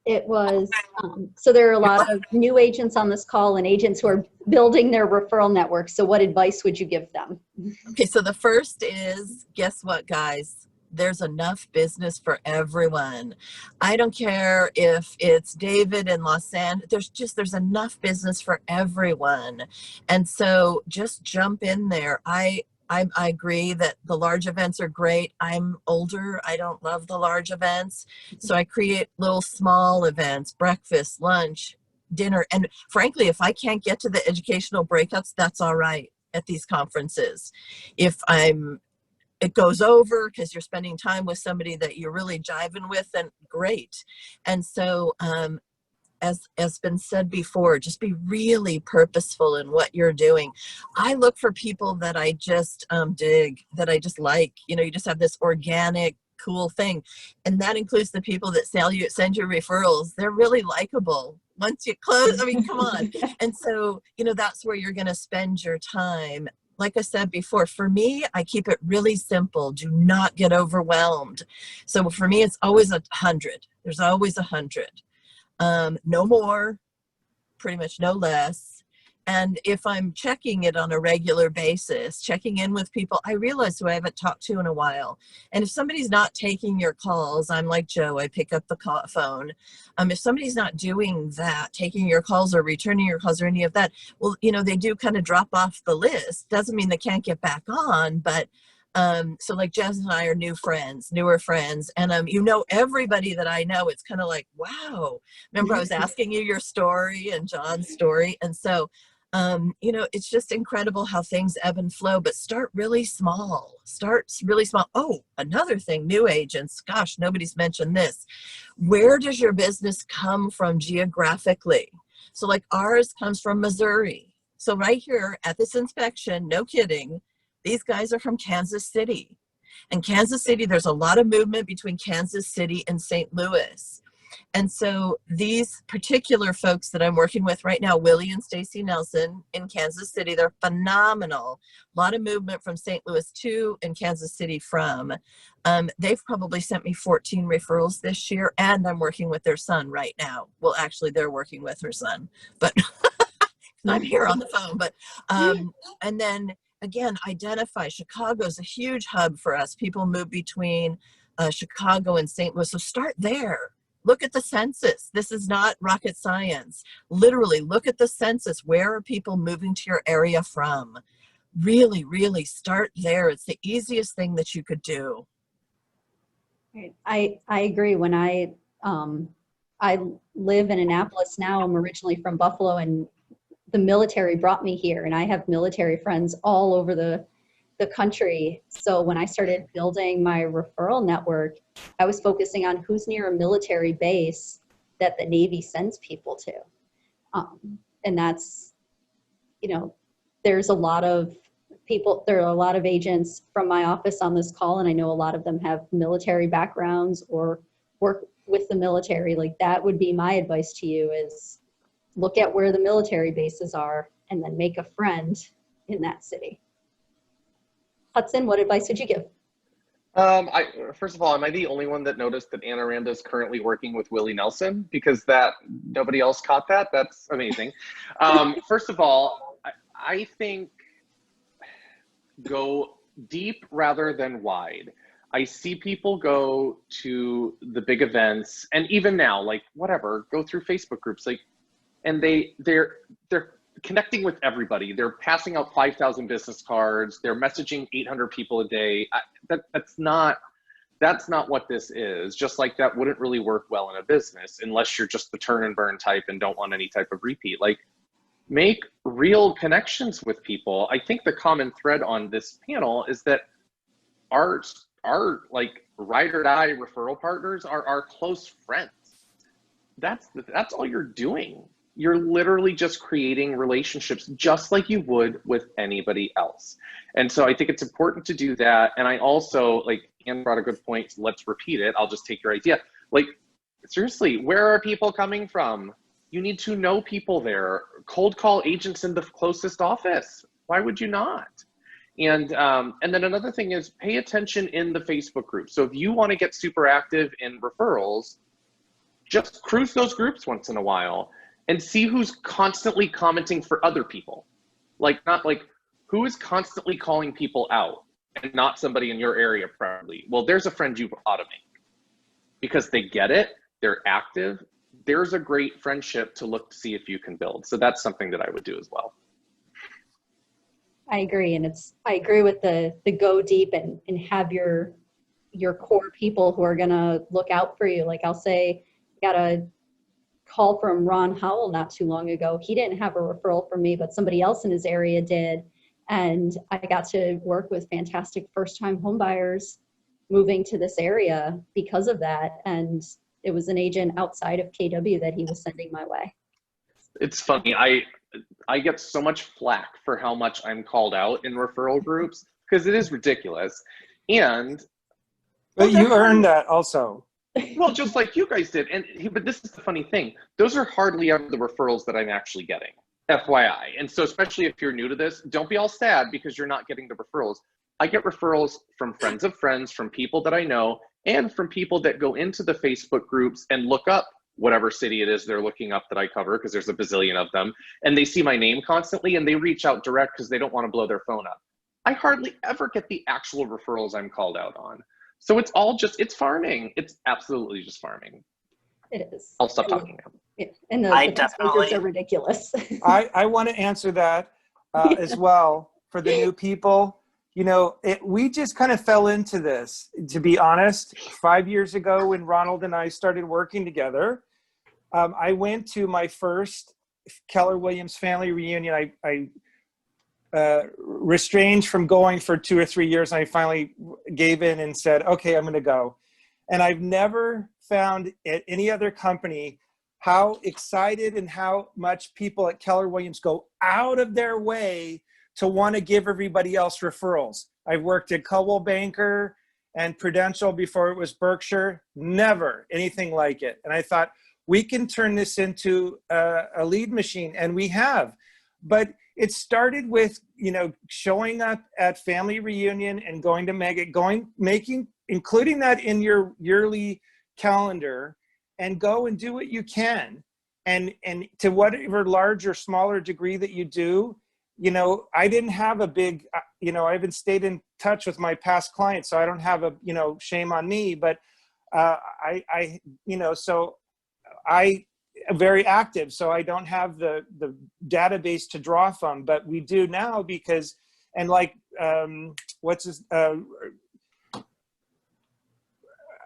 It was, so there are a lot of new agents on this call and agents who are building their referral network. So what advice would you give them?
Okay, so the first is, guess what, guys? There's enough business for everyone. I don't care if it's David in Los Angeles, there's enough business for everyone. And so just jump in there. I agree that the large events are great. I'm older. I don't love the large events. So I create little small events, breakfast, lunch, dinner. And frankly, if I can't get to the educational breakouts, that's all right at these conferences. If it goes over because you're spending time with somebody that you're really jiving with, then great. And so, as been said before, just be really purposeful in what you're doing. I look for people that I just dig, that I just like. You just have this organic, cool thing. And that includes the people that send you referrals. They're really likable. Once you close, I mean, come on. And so, that's where you're going to spend your time. Like I said before, for me, I keep it really simple. Do not get overwhelmed. So for me, it's always 100. There's always 100. No more, pretty much no less. And if I'm checking it on a regular basis, checking in with people, I realize who I haven't talked to in a while. And if somebody's not taking your calls, I'm like Joe, I pick up the phone. If somebody's not doing that, taking your calls or returning your calls or any of that, well, they do kind of drop off the list. Doesn't mean they can't get back on, but so like Jess and I are newer friends, and everybody that I know. It's kind of like, wow, remember I was asking you your story and John's story, and so it's just incredible how things ebb and flow, but start really small. Oh, another thing, new agents, gosh, nobody's mentioned this. Where does your business come from geographically? So like ours comes from Missouri. So right here at this inspection, no kidding, these guys are from Kansas City. And Kansas City, there's a lot of movement between Kansas City and St. Louis. And so these particular folks that I'm working with right now, Willie and Stacy Nelson in Kansas City, they're phenomenal. A lot of movement from St. Louis to and Kansas City from. They've probably sent me 14 referrals this year, and I'm working with their son right now. Well, actually, they're working with her son, but I'm here on the phone. But and then again, identify. Chicago's a huge hub for us. People move between Chicago and St. Louis, so start there. Look at the census. This is not rocket science. Literally, look at the census. Where are people moving to your area from? Really, really start there. It's the easiest thing that you could do.
I agree. When I live in Annapolis now, I'm originally from Buffalo, and the military brought me here, and I have military friends all over the country. So when I started building my referral network, I was focusing on who's near a military base that the Navy sends people to. And that's, there's a lot of people, there are a lot of agents from my office on this call, and I know a lot of them have military backgrounds or work with the military. Like, that would be my advice to you, is look at where the military bases are and then make a friend in that city. Hudson, what advice would you give?
First of all, am I the only one that noticed that Aranda is currently working with Willie Nelson? Because nobody else caught that? That's amazing. First of all, I think go deep rather than wide. I see people go to the big events, and even now, like, whatever, go through Facebook groups. Like, and they're connecting with everybody. They're passing out 5,000 business cards. They're messaging 800 people a day. That's not what this is. Just like that wouldn't really work well in a business unless you're just the turn and burn type and don't want any type of repeat. Like, make real connections with people. I think the common thread on this panel is that our like ride or die referral partners are our close friends. That's all you're doing. You're literally just creating relationships just like you would with anybody else. And so I think it's important to do that. And I also, like, Anne brought a good point. So let's repeat it. I'll just take your idea. Like, seriously, where are people coming from? You need to know people there. Cold call agents in the closest office. Why would you not? And then another thing is pay attention in the Facebook group. So if you want to get super active in referrals, just cruise those groups once in a while and see who's constantly commenting for other people. Like, not like who is constantly calling people out and not somebody in your area probably. Well, there's a friend you ought to make because they get it, they're active. There's a great friendship to look to see if you can build. So that's something that I would do as well.
I agree. And I agree with the go deep and have your core people who are going to look out for you. Like, I'll say, got a call from Ron Howell not too long ago. He didn't have a referral from me, but somebody else in his area did. And I got to work with fantastic first-time home buyers moving to this area because of that. And it was an agent outside of KW that he was sending my way.
It's funny. I get so much flack for how much I'm called out in referral groups because it is ridiculous.
But you earned that also.
Well, just like you guys did. But this is the funny thing. Those are hardly ever the referrals that I'm actually getting, FYI. And so especially if you're new to this, don't be all sad because you're not getting the referrals. I get referrals from friends of friends, from people that I know, and from people that go into the Facebook groups and look up whatever city it is they're looking up that I cover, because there's a bazillion of them, and they see my name constantly and they reach out direct because they don't want to blow their phone up. I hardly ever get the actual referrals I'm called out on. So it's all just, it's farming. It's absolutely just farming.
It is.
I'll stop talking now.
Yeah. And the definitely are ridiculous.
I want to answer that as well for the new people. You know, we just kind of fell into this, to be honest. 5 years ago when Ronald and I started working together, I went to my first Keller Williams family reunion. I restrained from going for 2 or 3 years, and I finally gave in and said, okay, I'm going to go. And I've never found at any other company how excited and how much people at Keller Williams go out of their way to want to give everybody else referrals. I've worked at Coldwell Banker and Prudential before it was Berkshire, never anything like it. And I thought, we can turn this into a lead machine, and we have. But it started with, you know, showing up at family reunion and going to mega, including that in your yearly calendar, and go and do what you can. And to whatever large or smaller degree that you do, you know, I didn't have a big, you know, I haven't stayed in touch with my past clients, so I don't have a, you know, shame on me, but you know, so I am very active, so I don't have the database to draw from, but we do now because, and like,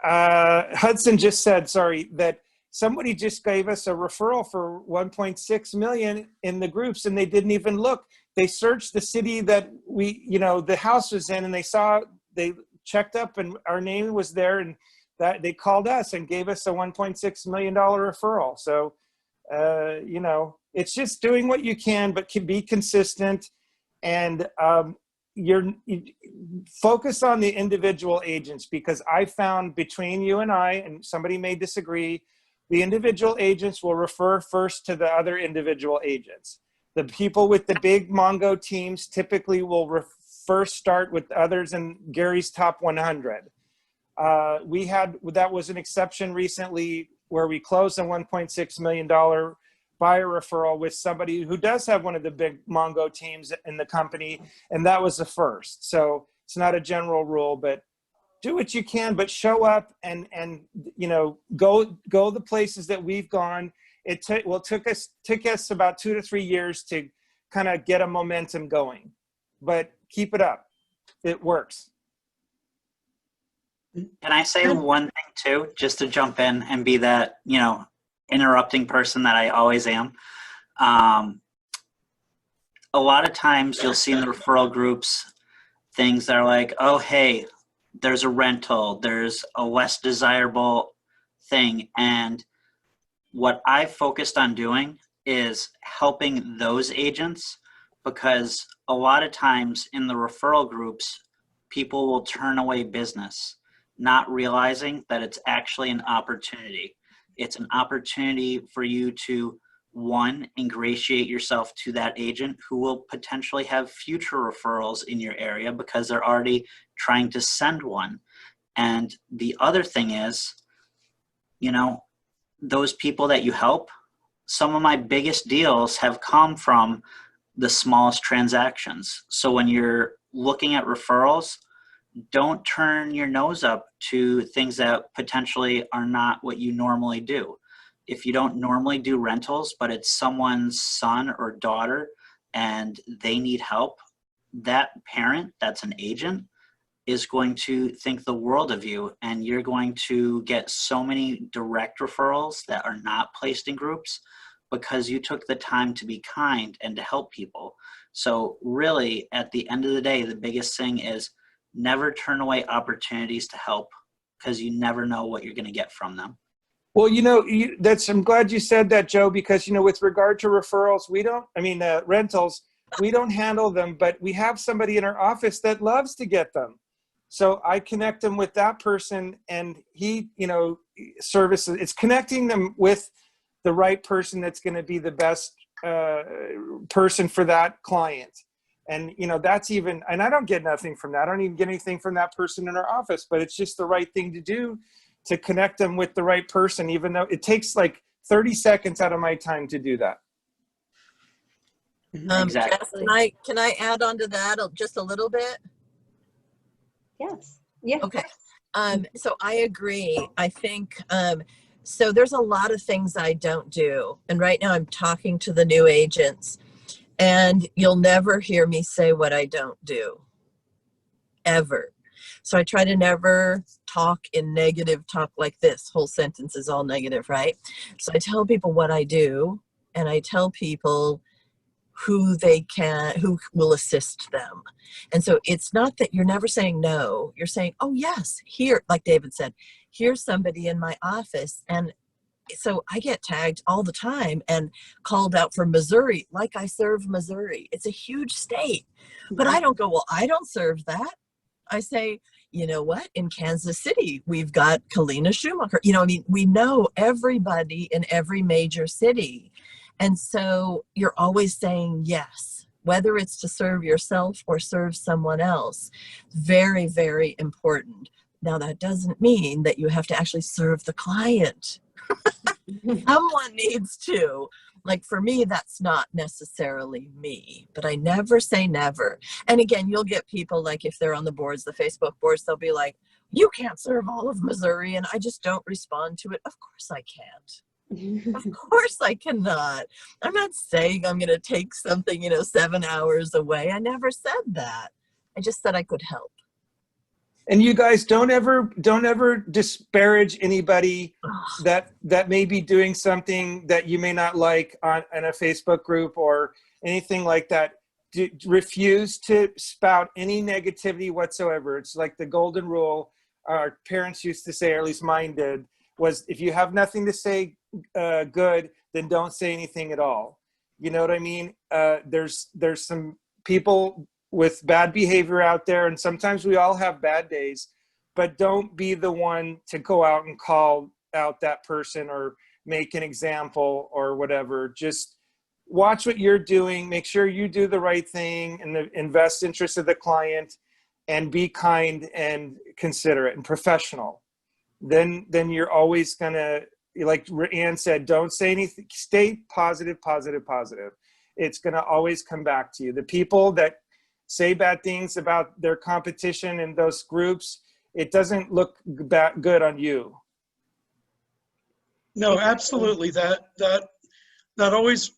Hudson just said, sorry, that somebody just gave us a referral for 1.6 million in the groups, and they didn't even look. They searched the city that we, you know, the house was in, and they checked up and our name was there, and that they called us and gave us a $1.6 million referral. So, you know, it's just doing what you can, but can be consistent, and you focus on the individual agents, because I found between you and I, and somebody may disagree, the individual agents will refer first to the other individual agents. The people with the big Mongo teams typically will first start with others in Gary's top 100. That was an exception recently where we closed a $1.6 million buyer referral with somebody who does have one of the big Mongo teams in the company, and that was the first. So it's not a general rule, but do what you can, but show up and you know, go the places that we've gone. it took us about 2 to 3 years to kind of get a momentum going, but keep it up. It works.
Can I say one thing too, just to jump in and be that, interrupting person that I always am? A lot of times you'll see in the referral groups things that are like, oh, hey, there's a rental, there's a less desirable thing. And what I've focused on doing is helping those agents, because a lot of times in the referral groups, people will turn away business, not realizing that it's actually an opportunity. It's an opportunity for you to, one, ingratiate yourself to that agent who will potentially have future referrals in your area because they're already trying to send one. And the other thing is, those people that you help, some of my biggest deals have come from the smallest transactions. So when you're looking at referrals, don't turn your nose up to things that potentially are not what you normally do. If you don't normally do rentals, but it's someone's son or daughter and they need help, that parent that's an agent is going to think the world of you, and you're going to get so many direct referrals that are not placed in groups because you took the time to be kind and to help people. So really, at the end of the day, the biggest thing is never turn away opportunities to help, because you never know what you're going to get from them.
Well, I'm glad you said that, Joe, because, with regard to referrals, rentals, we don't handle them, but we have somebody in our office that loves to get them. So I connect them with that person, and he, services, it's connecting them with the right person that's going to be the best person for that client. And, that's even, and I don't get nothing from that. I don't even get anything from that person in our office, but it's just the right thing to do, to connect them with the right person, even though it takes like 30 seconds out of my time to do that.
Exactly.
Jess, can I add on to that just a little bit?
Yes. Yeah.
Okay. So I agree. I think, so there's a lot of things I don't do. And right now I'm talking to the new agents, and you'll never hear me say what I don't do, ever. So I try to never talk in negative talk like this. Whole sentence is all negative, right? So I tell people what I do, and I tell people who will assist them. And so it's not that you're never saying no, you're saying, oh yes, here, like David said, here's somebody in my office. And so I get tagged all the time and called out for Missouri, like I serve Missouri. It's a huge state, but I don't go, well, I don't serve that. I say, you know what, in Kansas City, we've got Kalina Schumacher. We know everybody in every major city. And so you're always saying yes, whether it's to serve yourself or serve someone else. Very, very important. Now, that doesn't mean that you have to actually serve the client. Someone needs to. Like for me, that's not necessarily me, but I never say never. And again, you'll get people like, if they're on the boards, the Facebook boards, they'll be like, you can't serve all of Missouri. And I just don't respond to it. Of course I can't. Of course I cannot. I'm not saying I'm going to take something, 7 hours away. I never said that. I just said I could help.
And you guys don't ever disparage anybody that may be doing something that you may not like in a Facebook group or anything like that. Refuse to spout any negativity whatsoever. It's like the golden rule our parents used to say, or at least mine did, was if you have nothing to say good, then don't say anything at all. You know what I mean? There's some people with bad behavior out there, and sometimes we all have bad days, but don't be the one to go out and call out that person or make an example or whatever. Just watch what you're doing, make sure you do the right thing in the best interest of the client, and be kind and considerate and professional. Then you're always gonna, like Ann said, don't say anything, stay positive. It's gonna always come back to you. The people that say bad things about their competition in those groups, it doesn't look good on you.
No, absolutely. That That always,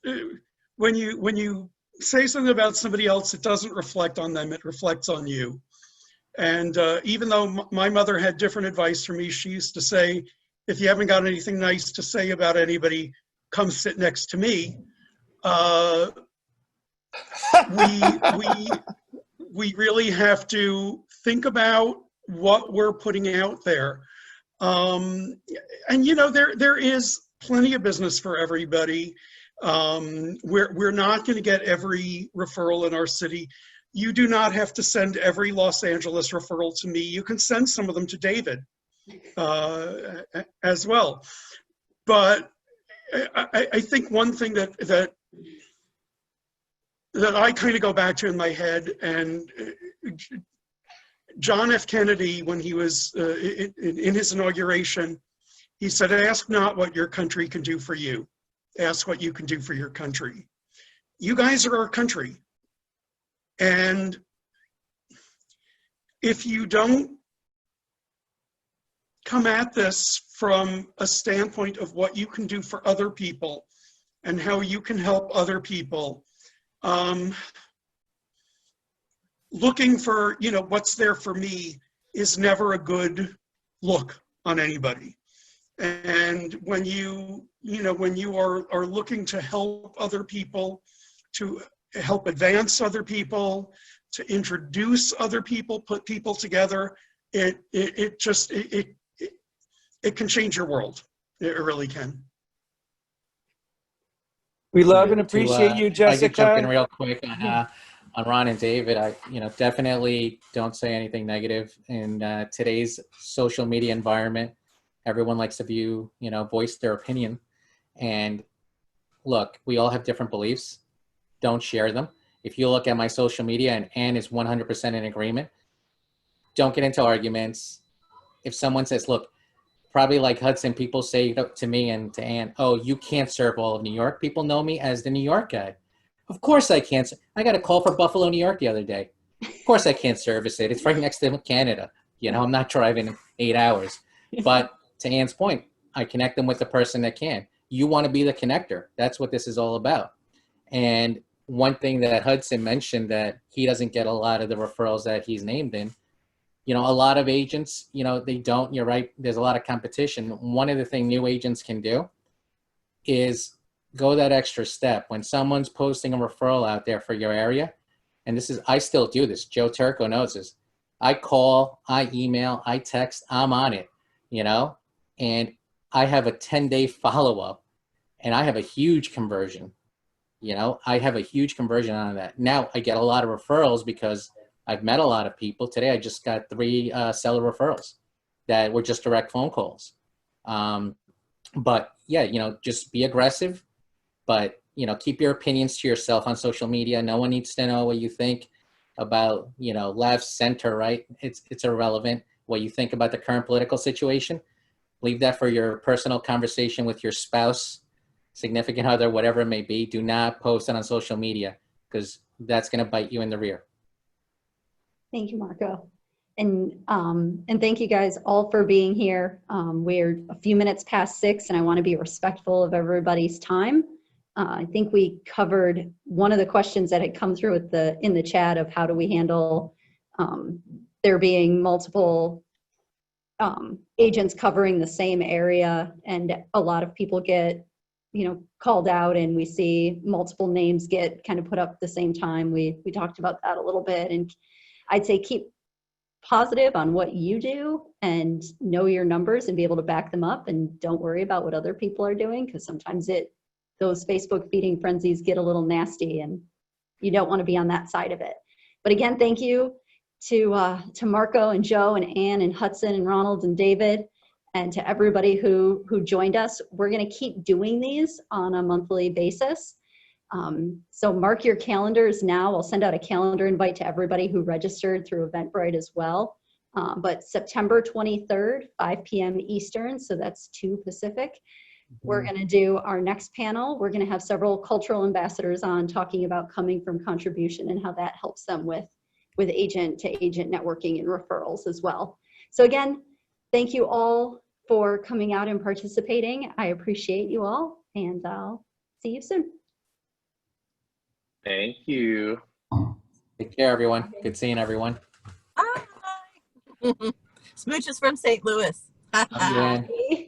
when you say something about somebody else, it doesn't reflect on them, it reflects on you. And even though my mother had different advice for me, she used to say, if you haven't got anything nice to say about anybody, come sit next to me. We really have to think about what we're putting out there. And you know, there is plenty of business for everybody. We're not going to get every referral in our city. You do not have to send every Los Angeles referral to me. You can send some of them to David as well. But I think one thing that I kind of go back to in my head, and John F. Kennedy, when he was in his inauguration, he said, ask not what your country can do for you. Ask what you can do for your country. You guys are our country. And if you don't come at this from a standpoint of what you can do for other people and how you can help other people, looking for, you know, what's there for me is never a good look on anybody. And when you are looking to help other people, to help advance other people, to introduce other people, put people together, it can change your world. It really can.
We love and appreciate you,
I could jump in
Jessica.
real quick on Ron and David. I definitely don't say anything negative in today's social media environment. Everyone likes to voice their opinion. And look, we all have different beliefs. Don't share them. If you look at my social media and Ann is 100% in agreement, don't get into arguments. If someone says, look, probably like Hudson, people say to me and to Ann, oh, you can't serve all of New York. People know me as the New York guy. Of course I can't. I got a call for Buffalo, New York the other day. Of course I can't service it. It's right next to Canada. You know, I'm not driving 8 hours. But to Ann's point, I connect them with the person that can. You want to be the connector. That's what this is all about. And one thing that Hudson mentioned, that he doesn't get a lot of the referrals that he's named in, you know, a lot of agents, you know, they don't, you're right, there's a lot of competition. One of the things new agents can do is go that extra step. When someone's posting a referral out there for your area, and this is, I still do this, Joe Turco knows this, I call, I email, I text, I'm on it, you know, and I have a 10-day follow-up, and I have a huge conversion. You know, I have a huge conversion on that. Now I get a lot of referrals because I've met a lot of people. Today I just got 3 seller referrals that were just direct phone calls. But yeah, you know, just be aggressive, but you know, keep your opinions to yourself on social media. No one needs to know what you think about, you know, left, center, right? It's irrelevant what you think about the current political situation. Leave that for your personal conversation with your spouse, significant other, whatever it may be. Do not post it on social media, because that's going to bite you in the rear.
Thank you, Marco. And thank you guys all for being here. We're a few minutes past 6, and I want to be respectful of everybody's time. I think we covered one of the questions that had come through in the chat of how do we handle there being multiple agents covering the same area, and a lot of people get, you know, called out, and we see multiple names get kind of put up at the same time. We talked about that a little bit, and I'd say keep positive on what you do and know your numbers and be able to back them up, and don't worry about what other people are doing, because sometimes those Facebook feeding frenzies get a little nasty, and you don't want to be on that side of it. But again, thank you to Marco and Joe and Ann and Hudson and Ronald and David, and to everybody who joined us. We're going to keep doing these on a monthly basis. So mark your calendars now. I'll send out a calendar invite to everybody who registered through Eventbrite as well. But September 23rd, 5 p.m. Eastern, so that's 2 Pacific, we're going to do our next panel. We're going to have several cultural ambassadors on talking about coming from contribution and how that helps them with agent-to-agent networking and referrals as well. So again, thank you all for coming out and participating. I appreciate you all, and I'll See you soon.
Thank you.
Take care, everyone. Good seeing everyone.
Bye. Smooches from St. Louis.
Have a good one.
Bye.